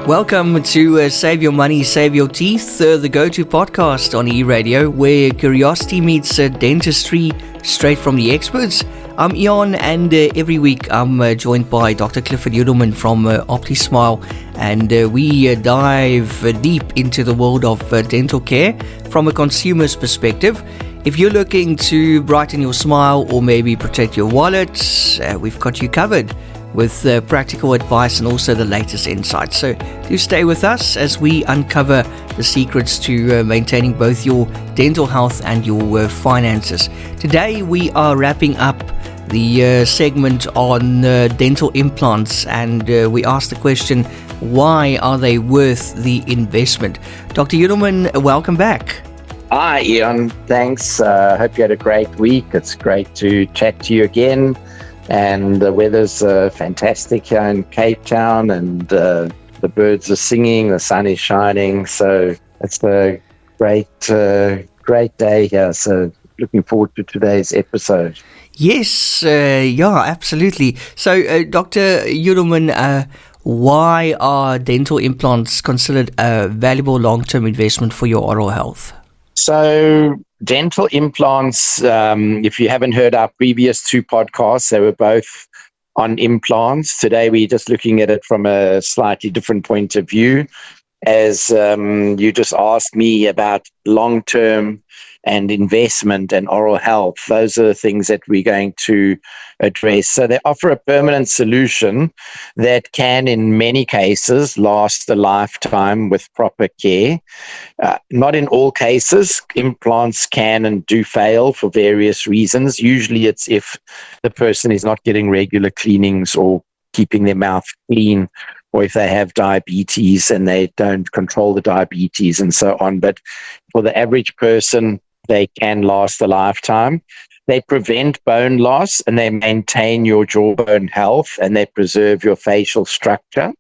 Welcome to Save Your Money, Save Your Teeth, the go-to podcast on E-Radio, where curiosity meets dentistry straight from the experts. I'm Ian, and every week I'm joined by Dr. Clifford Yudelman from OptiSmile, and we dive deep into the world of dental care from a consumer's perspective. If you're looking to brighten your smile or maybe protect your wallet, we've got you covered with practical advice and also the latest insights. So do stay with us as we uncover the secrets to maintaining both your dental health and your finances. Today we are wrapping up the segment on dental implants, and we asked the question, why are they worth the investment? Dr. Yudelman, welcome back. Hi, Ian. Thanks. Hope you had a great week. It's great to chat to you again. And the weather's fantastic here in Cape Town, and the birds are singing, the sun is shining. So it's a great day here. So looking forward to today's episode. Yes, absolutely. So, Dr. Yudelman, why are dental implants considered a valuable long-term investment for your oral health? So dental implants, if you haven't heard our previous two podcasts, they were both on implants. Today we're just looking at it from a slightly different point of view, as you just asked me about long-term and investment and oral health. Those are the things that we're going to address. So they offer a permanent solution that can, in many cases, last a lifetime with proper care. Not in all cases. Implants can and do fail for various reasons. Usually it's if the person is not getting regular cleanings or keeping their mouth clean, or if they have diabetes and they don't control the diabetes and so on. But for the average person, they can last a lifetime. They prevent bone loss, and they maintain your jawbone health, and they preserve your facial structure.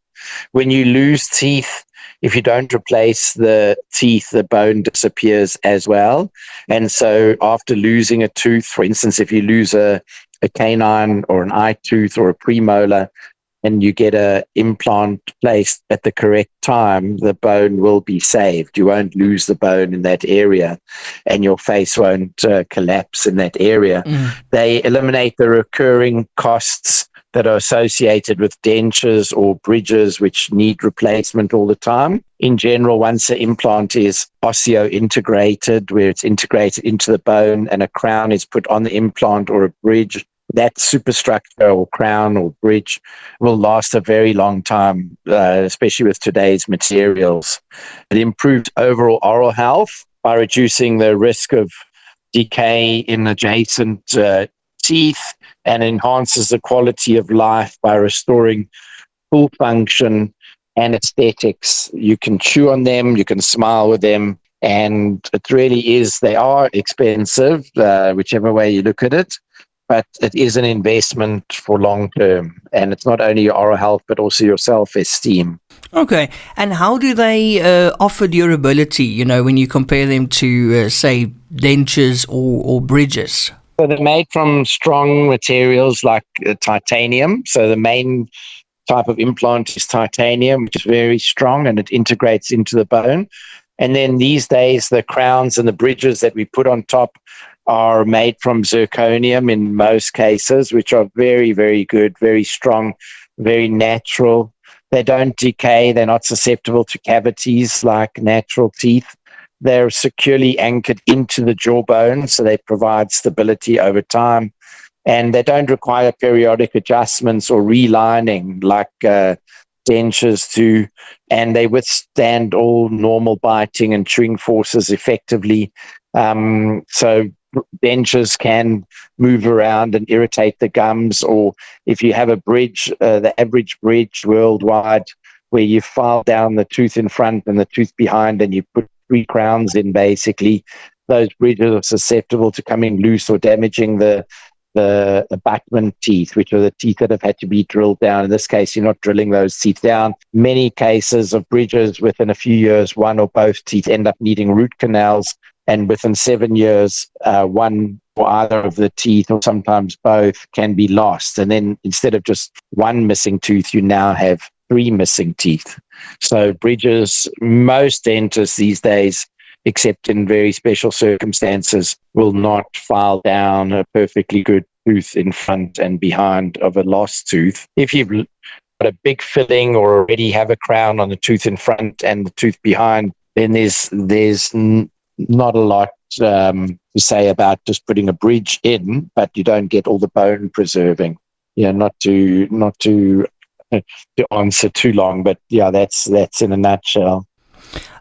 When you lose teeth, if you don't replace the teeth, the bone disappears as well. And so after losing a tooth, for instance, if you lose a canine or an eye tooth or a premolar, and you get an implant placed at the correct time, the bone will be saved. You won't lose the bone in that area, and your face won't collapse in that area. They eliminate the recurring costs that are associated with dentures or bridges, which need replacement all the time. In general, once the implant is osseointegrated, where it's integrated into the bone, and a crown is put on the implant or a bridge, that superstructure or crown or bridge will last a very long time, especially with today's materials. It improves overall oral health by reducing the risk of decay in adjacent teeth, and enhances the quality of life by restoring full function and aesthetics. You can chew on them, you can smile with them, and it really is, they are expensive, whichever way you look at it. But it is an investment for long term. And it's not only your oral health, but also your self-esteem. Okay. And how do they offer durability, when you compare them to, say, dentures or bridges? So they're made from strong materials like titanium. So the main type of implant is titanium, which is very strong, and it integrates into the bone. And then these days, the crowns and the bridges that we put on top are made from zirconium in most cases, which are very, very good, very strong, very natural. They don't decay. They're not susceptible to cavities like natural teeth. They're securely anchored into the jawbone, so they provide stability over time. And they don't require periodic adjustments or relining like dentures do. And they withstand all normal biting and chewing forces effectively. So dentures can move around and irritate the gums, or if you have a bridge, the average bridge worldwide, where you file down the tooth in front and the tooth behind, and you put 3 crowns in, basically, those bridges are susceptible to coming loose or damaging the abutment teeth, which are the teeth that have had to be drilled down. In this case, you're not drilling those teeth down. Many cases of bridges, within a few years, one or both teeth end up needing root canals, and within 7 years, one or either of the teeth, or sometimes both, can be lost. And then instead of just one missing tooth, you now have 3 missing teeth. So bridges, most dentists these days, except in very special circumstances, will not file down a perfectly good tooth in front and behind of a lost tooth. If you've got a big filling or already have a crown on the tooth in front and the tooth behind, then there's not a lot to say about just putting a bridge in, but you don't get all the bone preserving. Yeah, not to answer too long, but yeah, that's in a nutshell.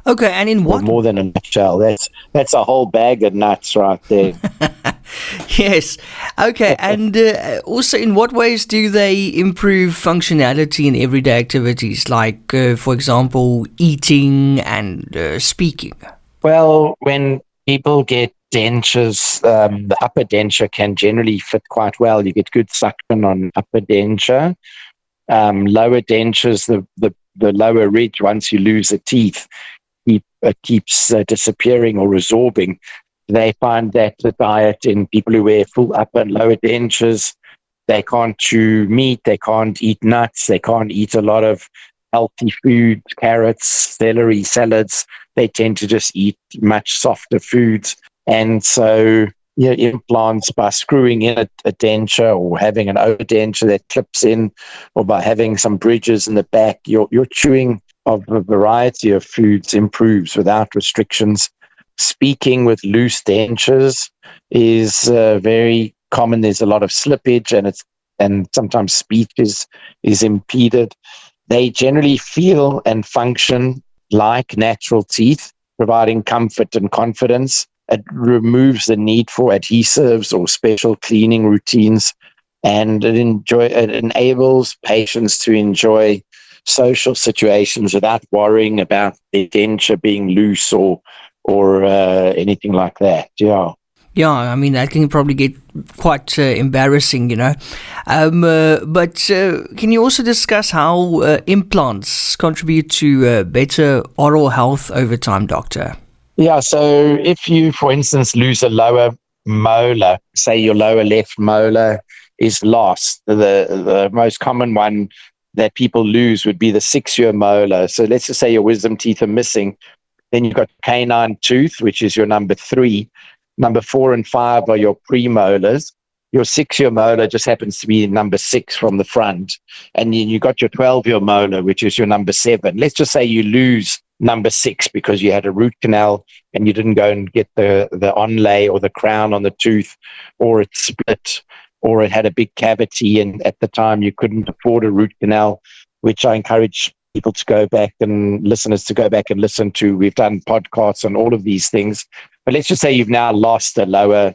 Okay, and in what? Or more than a nutshell. That's a whole bag of nuts right there. Yes. Okay, and also, in what ways do they improve functionality in everyday activities, like, for example, eating and speaking? Well, when people get dentures, the upper denture can generally fit quite well. You get good suction on upper denture. Lower dentures, the lower ridge, once you lose a teeth, keeps disappearing or resorbing. They find that the diet in people who wear full upper and lower dentures, they can't chew meat, they can't eat nuts, they can't eat a lot of healthy foods, carrots, celery, salads. They tend to just eat much softer foods. And so implants, by screwing in a denture or having an overdenture that clips in, or by having some bridges in the back, your chewing of a variety of foods improves without restrictions. Speaking with loose dentures is very common. There's a lot of slippage, and sometimes speech is impeded. They generally feel and function like natural teeth, providing comfort and confidence. It removes the need for adhesives or special cleaning routines, and it enables patients to enjoy social situations without worrying about their denture being loose or anything like that. Yeah, I mean, that can probably get quite embarrassing, but can you also discuss how implants contribute to better oral health over time, doctor? Yeah, so if you, for instance, lose a lower molar, say your lower left molar is lost, the most common one that people lose would be the 6-year molar. So let's just say your wisdom teeth are missing. Then you've got canine tooth, which is your number 3. Number 4 and 5 are your premolars. Your 6-year molar just happens to be number 6 from the front. And then you got your 12-year molar, which is your number 7. Let's just say you lose number 6 because you had a root canal and you didn't go and get the onlay or the crown on the tooth, or it split, or it had a big cavity, and at the time you couldn't afford a root canal, which I encourage people to go back and listeners to go back and listen to. We've done podcasts on all of these things. But let's just say you've now lost a lower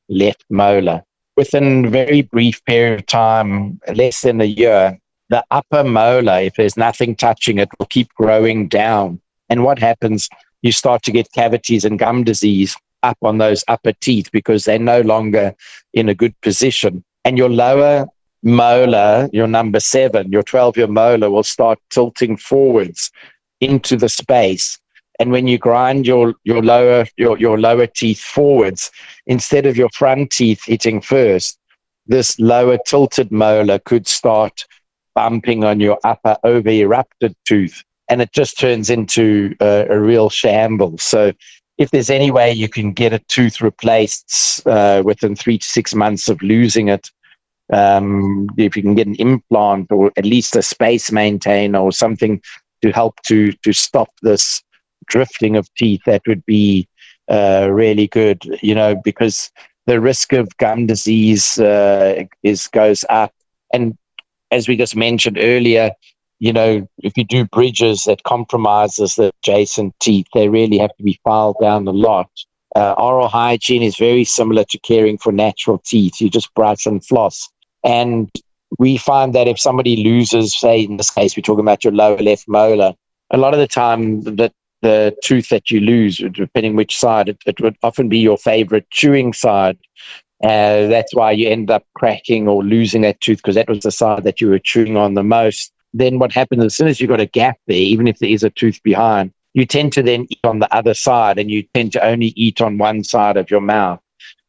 left molar. Within a very brief period of time, less than a year, the upper molar, if there's nothing touching it, will keep growing down. And what happens, you start to get cavities and gum disease up on those upper teeth because they're no longer in a good position. And your lower molar, your number 7, your 12-year molar, will start tilting forwards into the space. And when you grind your lower teeth forwards, instead of your front teeth hitting first, this lower tilted molar could start bumping on your upper over-erupted tooth, and it just turns into a real shambles. So if there's any way you can get a tooth replaced within 3 to 6 months of losing it, if you can get an implant or at least a space maintainer or something to help to stop this drifting of teeth, that would be really good, because the risk of gum disease goes up. And as we just mentioned earlier, if you do bridges that compromises the adjacent teeth, they really have to be filed down a lot. Oral hygiene is very similar to caring for natural teeth. You just brush and floss. And we find that if somebody loses, say in this case, we're talking about your lower left molar, a lot of the time that the tooth that you lose, depending which side, it would often be your favorite chewing side. That's why you end up cracking or losing that tooth, because that was the side that you were chewing on the most. Then what happens, as soon as you've got a gap there, even if there is a tooth behind, you tend to then eat on the other side, and you tend to only eat on one side of your mouth.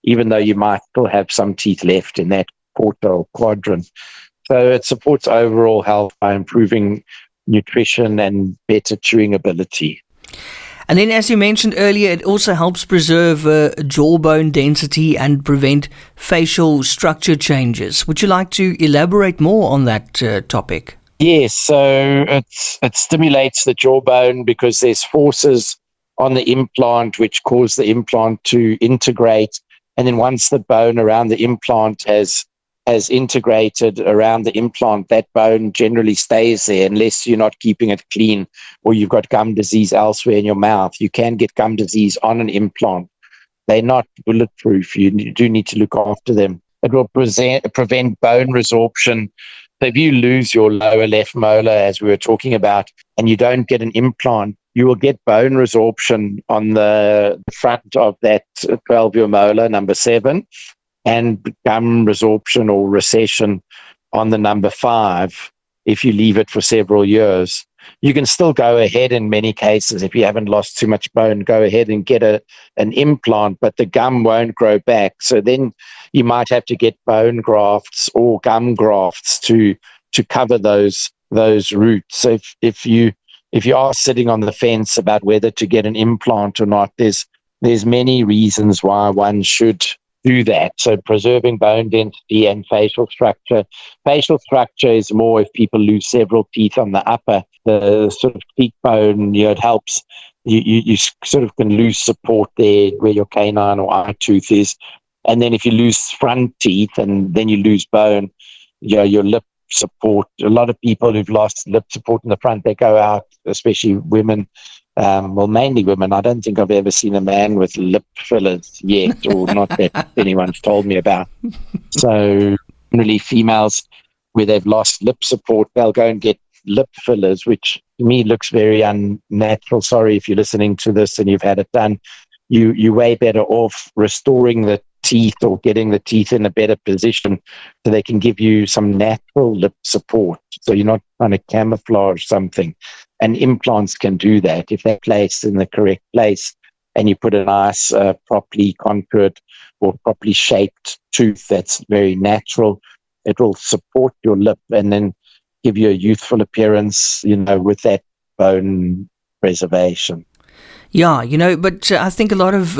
even though you might still have some teeth left in that quarter or quadrant. So it supports overall health by improving nutrition and better chewing ability. And then, as you mentioned earlier, it also helps preserve jawbone density and prevent facial structure changes. Would you like to elaborate more on that topic? Yes, so it stimulates the jawbone because there's forces on the implant which cause the implant to integrate. And then once the bone around the implant has integrated around the implant, that bone generally stays there unless you're not keeping it clean or you've got gum disease elsewhere in your mouth. You can get gum disease on an implant. They're not bulletproof. You do need to look after them. It will prevent bone resorption. So if you lose your lower left molar, as we were talking about, and you don't get an implant, you will get bone resorption on the front of that 12-year molar, number 7, and gum resorption or recession on the number 5 if you leave it for several years. You can still go ahead in many cases, if you haven't lost too much bone, go ahead and get an implant, but the gum won't grow back. So then you might have to get bone grafts or gum grafts to cover those roots. So if you are sitting on the fence about whether to get an implant or not, there's many reasons why one should do that. So preserving bone density and facial structure. Facial structure is more if people lose several teeth on the upper, the sort of cheekbone, it helps. You sort of can lose support there where your canine or eye tooth is. And then if you lose front teeth and then you lose bone, your lip support. A lot of people who've lost lip support in the front, they go out, especially women, mainly women. I don't think I've ever seen a man with lip fillers yet, or not that anyone's told me about. So generally females, where they've lost lip support, they'll go and get lip fillers, which to me looks very unnatural. Sorry if you're listening to this and you've had it done. You're way better off restoring the teeth or getting the teeth in a better position so they can give you some natural lip support. So you're not trying to camouflage something. And implants can do that if they're placed in the correct place and you put a nice, properly contoured or properly shaped tooth that's very natural. It will support your lip and then give you a youthful appearance, with that bone preservation. Yeah, but I think a lot of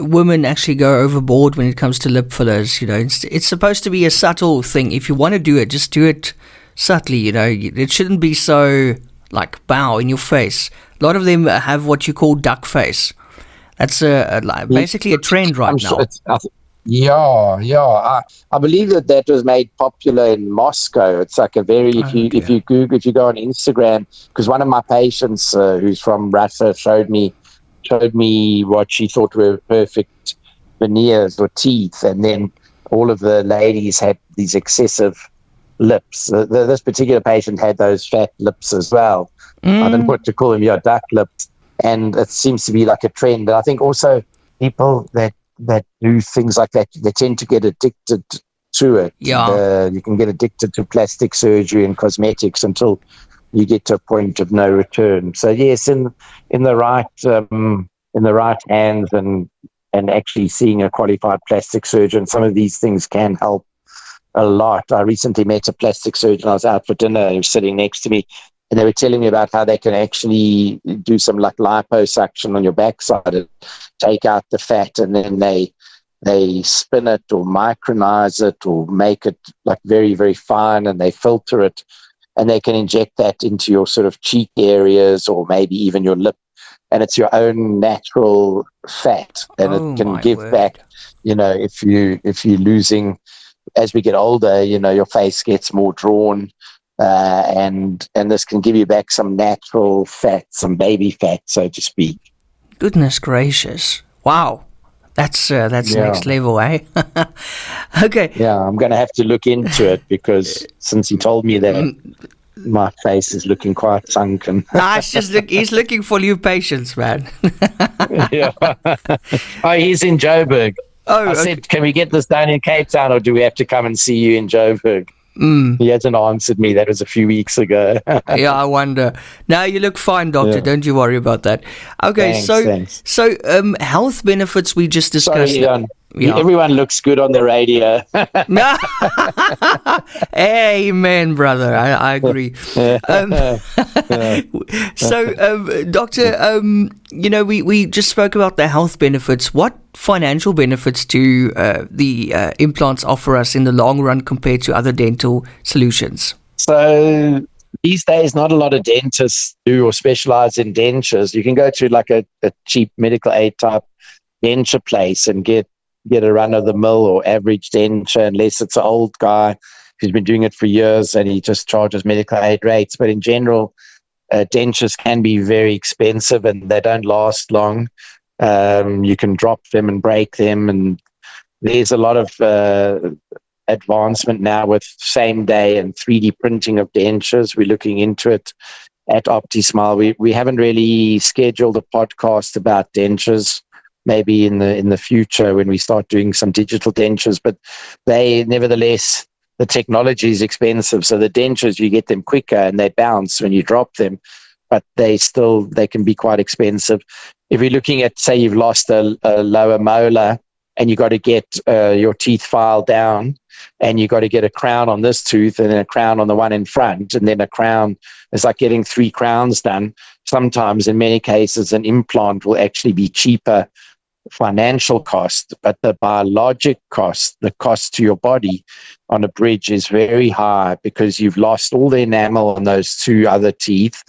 women actually go overboard when it comes to lip fillers. It's supposed to be a subtle thing. If you want to do it, just do it subtly. It shouldn't be so bow in your face. A lot of them have what you call duck face. That's basically a trend right now. I believe that was made popular in Moscow. It's like a very if you go on Instagram, because one of my patients who's from Russia showed me what she thought were perfect veneers or teeth, and then all of the ladies had these excessive lips. This particular patient had those fat lips as well. I don't know what to call them, duck lips, and it seems to be like a trend. But I think also people that do things like that, they tend to get addicted to it. Yeah. You can get addicted to plastic surgery and cosmetics until you get to a point of no return. So yes, in the right hands and actually seeing a qualified plastic surgeon, some of these things can help a lot. I recently met a plastic surgeon. I was out for dinner. He was sitting next to me, and they were telling me about how they can actually do some liposuction on your backside and take out the fat, and then they spin it or micronize it or make it very, very fine, and they filter it, and they can inject that into your sort of cheek areas or maybe even your lip, and it's your own natural fat, and it can give back. If you're losing, as we get older, your face gets more drawn. And this can give you back some natural fat, some baby fat, so to speak. Goodness gracious! Wow, that's next level, eh? Okay. Yeah, I'm going to have to look into it because since he told me that, my face is looking quite sunken. It's just he's looking for new patients, man. Yeah. Oh, he's in Joburg. I said, can we get this done in Cape Town, or do we have to come and see you in Joburg? He hasn't answered me. That was a few weeks ago. Yeah, I wonder. Now you look fine, doctor. Yeah. Don't you worry about that. Okay, thanks. So health benefits we just discussed. Sorry, Yeah. Everyone looks good on the radio. Amen, brother. I agree. So, Doctor, we just spoke about the health benefits. What financial benefits do the implants offer us in the long run compared to other dental solutions? So these days, not a lot of dentists do or specialize in dentures. You can go to like a cheap medical aid type denture place and get a run-of-the-mill or average denture, unless it's an old guy who's been doing it for years and he just charges medical aid rates. But in general, dentures can be very expensive and they don't last long. You can drop them and break them, and there's a lot of advancement now with same-day and 3D printing of dentures. We're looking into it at OptiSmile. We haven't really scheduled a podcast about dentures, maybe in the future when we start doing some digital dentures, but nevertheless, the technology is expensive. So the dentures, you get them quicker and they bounce when you drop them, but they can be quite expensive. If you're looking at, say, you've lost a lower molar and you got to get your teeth filed down, and you got to get a crown on this tooth and then a crown on the one in front, and then a crown. It's like getting 3 crowns done. Sometimes, in many cases, an implant will actually be cheaper financial cost, but the biologic cost, the cost to your body on a bridge is very high because you've lost all the enamel on those 2 other teeth,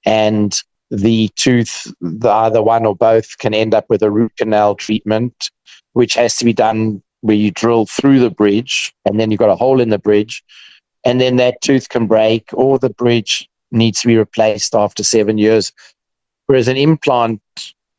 and the tooth, either one or both, can end up with a root canal treatment, which has to be done where you drill through the bridge and then you've got a hole in the bridge, and then that tooth can break or the bridge needs to be replaced after 7 years. Whereas an implant,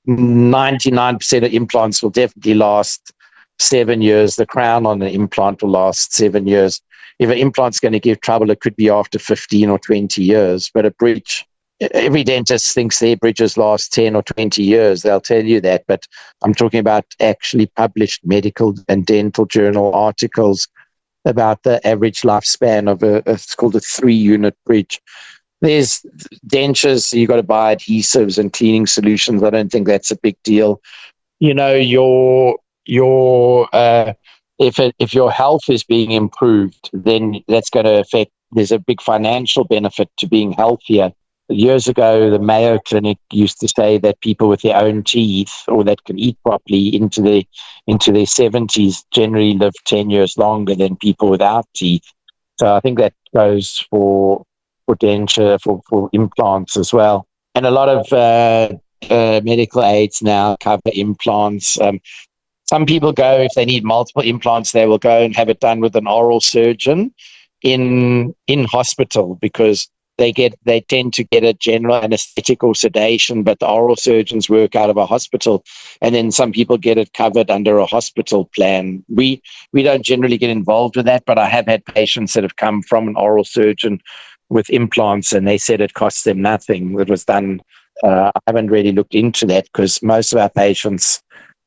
99% of implants will definitely last 7 years. The crown on the implant will last 7 years. If an implant's going to give trouble, it could be after 15 or 20 years. But a bridge, every dentist thinks their bridges last 10 or 20 years. They'll tell you that. But I'm talking about actually published medical and dental journal articles about the average lifespan of it's called a 3-unit bridge. There's dentures, you got to buy adhesives and cleaning solutions. I don't think that's a big deal. You know, if your health is being improved, then that's going to affect. There's a big financial benefit to being healthier. Years ago, the Mayo Clinic used to say that people with their own teeth or that can eat properly into their 70s generally live 10 years longer than people without teeth. So I think that goes for denture, for implants as well. And a lot of medical aids now cover implants. Some people go, if they need multiple implants, they will go and have it done with an oral surgeon in hospital, because they tend to get a general anesthetic or sedation, but the oral surgeons work out of a hospital, and then some people get it covered under a hospital plan. We don't generally get involved with that, but I have had patients that have come from an oral surgeon with implants, and they said it costs them nothing. It was done. I haven't really looked into that, because most of our patients,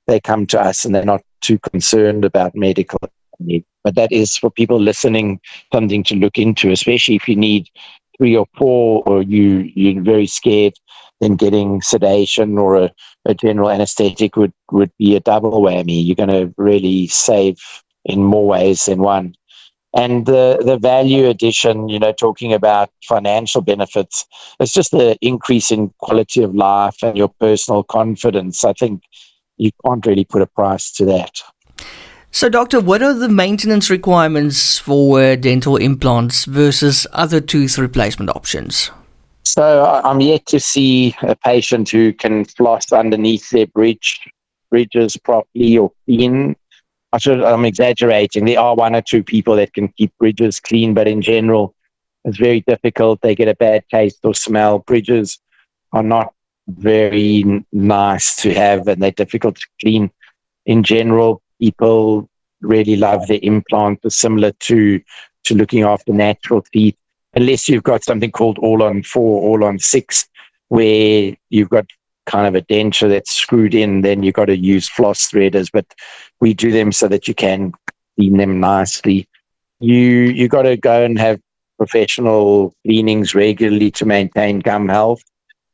they come to us and they're not too concerned about medical need. But that is, for people listening, something to look into, especially if you need 3 or 4, or you're very scared, then getting sedation or a general anesthetic would be a double whammy. You're going to really save in more ways than one. And the value addition, talking about financial benefits, it's just the increase in quality of life and your personal confidence. I think you can't really put a price to that. So, Doctor, what are the maintenance requirements for dental implants versus other tooth replacement options? So I'm yet to see a patient who can floss underneath their bridges properly or clean. I'm exaggerating. There are 1 or 2 people that can keep bridges clean, but in general, it's very difficult. They get a bad taste or smell. Bridges are not very nice to have, and they're difficult to clean. In general, people really love the implant, similar to looking after natural teeth, unless you've got something called all-on-4, all-on-6, where you've got kind of a denture that's screwed in, then you've got to use floss threaders, but we do them so that you can clean them nicely. You got to go and have professional cleanings regularly to maintain gum health,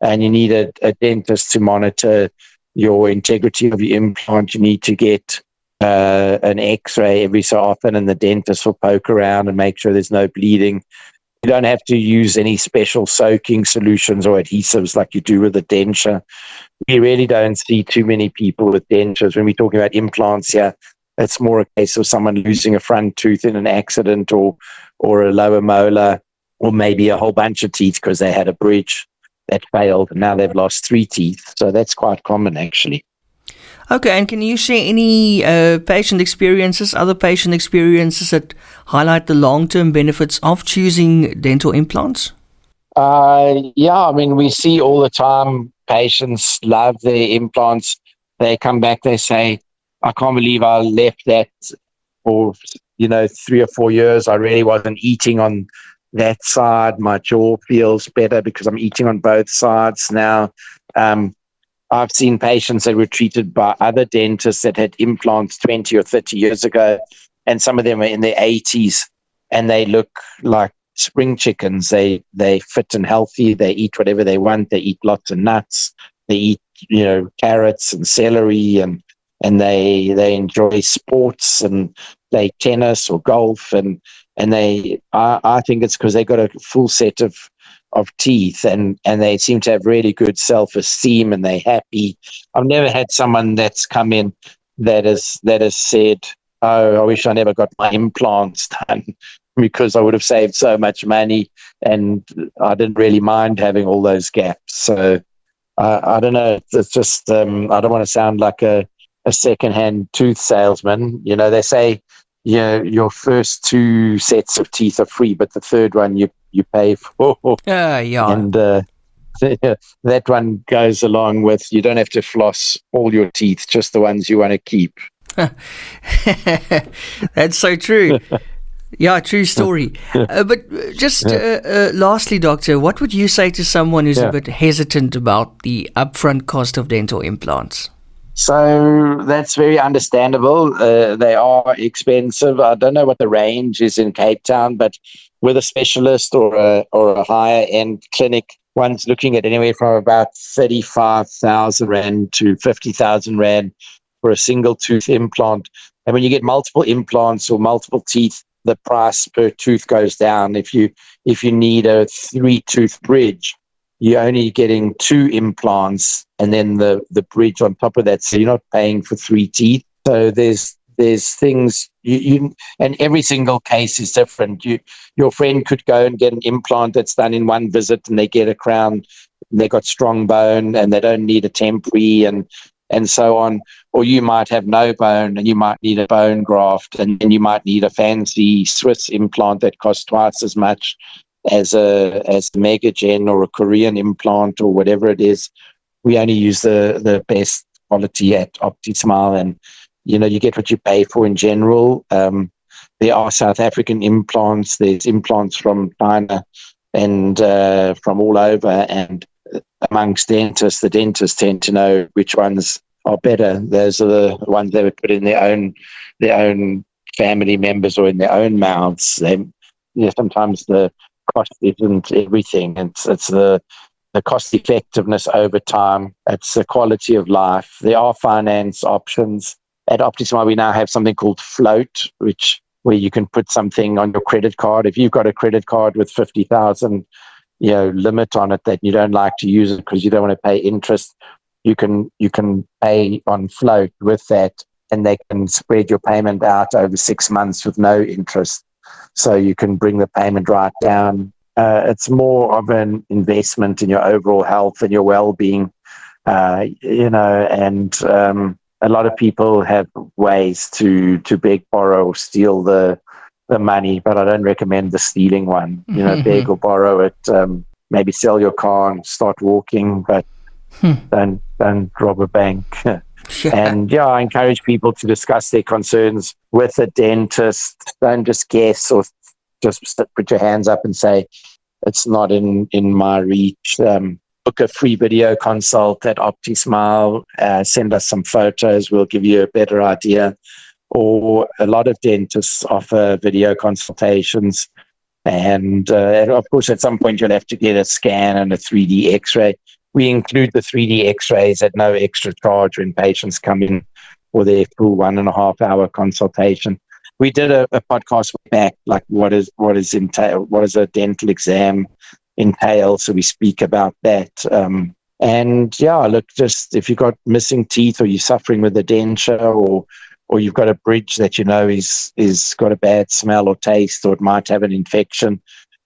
and you need a dentist to monitor your integrity of your implant. You need to get an x-ray every so often, and the dentist will poke around and make sure there's no bleeding. You don't have to use any special soaking solutions or adhesives like you do with a denture. We really don't see too many people with dentures. When we're talking about implants here, it's more a case of someone losing a front tooth in an accident, or a lower molar, or maybe a whole bunch of teeth because they had a bridge that failed and now they've lost 3 teeth. So that's quite common, actually. Okay, and can you share any other patient experiences that highlight the long-term benefits of choosing dental implants? Yeah, I mean, we see all the time patients love their implants. They come back, they say, I can't believe I left that for 3 or 4 years. I really wasn't eating on that side. My jaw feels better because I'm eating on both sides now. I've seen patients that were treated by other dentists that had implants 20 or 30 years ago, and some of them are in their 80s, and they look like spring chickens. They fit and healthy. They eat whatever they want. They eat lots of nuts. They eat carrots and celery, and they enjoy sports and play tennis or golf, and I think it's because they got a full set of teeth, and they seem to have really good self-esteem, and they're happy. I've never had someone that's come in that has said, oh, I wish I never got my implants done because I would have saved so much money and I didn't really mind having all those gaps. So I don't know. It's just I don't want to sound like a second-hand tooth salesman. They say your first 2 sets of teeth are free, but the third one you pay for. Yeah. And that one goes along with, you don't have to floss all your teeth, just the ones you want to keep. That's so true. Yeah, true story. But just lastly, doctor, what would you say to someone who's a bit hesitant about the upfront cost of dental implants? So that's very understandable. They are expensive. I don't know what the range is in Cape Town, but with a specialist or a higher end clinic, one's looking at anywhere from about 35,000 Rand to 50,000 Rand for a single tooth implant. And when you get multiple implants or multiple teeth, the price per tooth goes down. If you need a 3-tooth bridge, you're only getting 2 implants and then the bridge on top of that. So you're not paying for 3 teeth. So there's things you and every single case is different. Your friend could go and get an implant that's done in one visit, and they get a crown, and they got strong bone and they don't need a temporary and so on. Or you might have no bone and you might need a bone graft, and then you might need a fancy Swiss implant that costs twice as much as a Megagen or a Korean implant or whatever it is. We only use the best quality at OptiSmile, and you get what you pay for in general. There are South African implants. There's implants from China and from all over. And amongst dentists, the dentists tend to know which ones are better. Those are the ones they would put in their own family members or in their own mouths. Sometimes the cost isn't everything. It's the cost effectiveness over time. It's the quality of life. There are finance options. At OptiSmile, we now have something called Float, where you can put something on your credit card. If you've got a credit card with 50,000, limit on it that you don't like to use it because you don't want to pay interest, you can pay on Float with that, and they can spread your payment out over 6 months with no interest. So you can bring the payment right down. It's more of an investment in your overall health and your well-being, and a lot of people have ways to beg, borrow, or steal the money, but I don't recommend the stealing one. Beg or borrow it. Maybe sell your car and start walking, but don't rob a bank. And I encourage people to discuss their concerns with a dentist. Don't just guess or just put your hands up and say it's not in my reach. Book a free video consult at OptiSmile. Send us some photos. We'll give you a better idea. Or a lot of dentists offer video consultations. And of course, at some point, you'll have to get a scan and a 3D X-ray. We include the 3D X-rays at no extra charge when patients come in for their full 1.5 hour consultation. We did a podcast back, like what does a dental exam entail? So we speak about that. And yeah, look, just if you've got missing teeth or you're suffering with a denture or you've got a bridge that you know is got a bad smell or taste, or it might have an infection,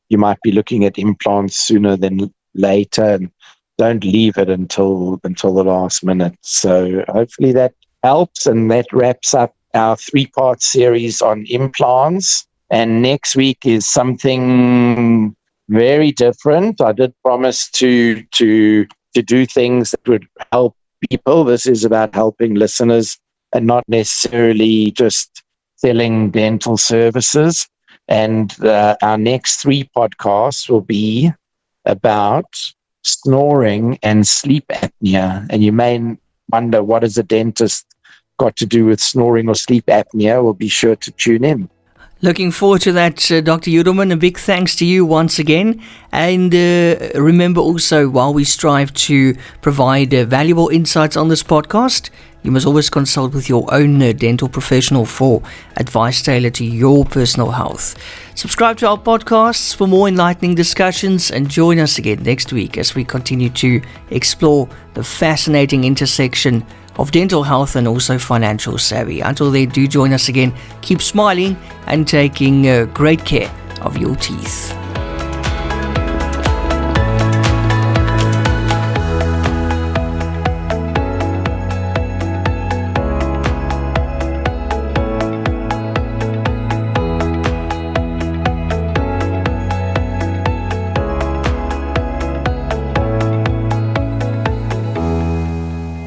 you might be looking at implants sooner than later, and don't leave it until the last minute. So hopefully that helps, and that wraps up our 3-part series on implants. And next week is something very different. I did promise to do things that would help people. This is about helping listeners and not necessarily just selling dental services. And our next 3 podcasts will be about snoring and sleep apnea. And you may wonder, what has a dentist got to do with snoring or sleep apnea? Well, be sure to tune in. Looking forward to that, Dr. Yudelman. A big thanks to you once again. And remember also, while we strive to provide valuable insights on this podcast, you must always consult with your own dental professional for advice tailored to your personal health. Subscribe to our podcasts for more enlightening discussions, and join us again next week as we continue to explore the fascinating intersection of dental health and also financial savvy. Until then, do join us again. Keep smiling and taking great care of your teeth.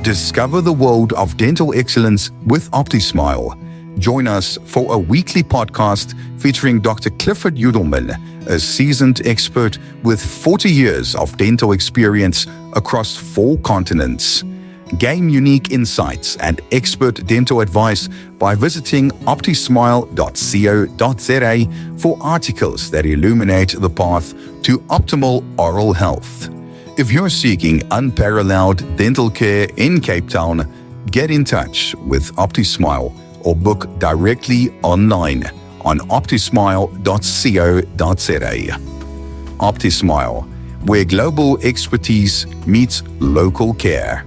Discover the world of dental excellence with OptiSmile. Join us for a weekly podcast featuring Dr. Clifford Yudelman, a seasoned expert with 40 years of dental experience across 4 continents. Gain unique insights and expert dental advice by visiting optismile.co.za for articles that illuminate the path to optimal oral health. If you're seeking unparalleled dental care in Cape Town, get in touch with OptiSmile or book directly online on optismile.co.za. OptiSmile, where global expertise meets local care.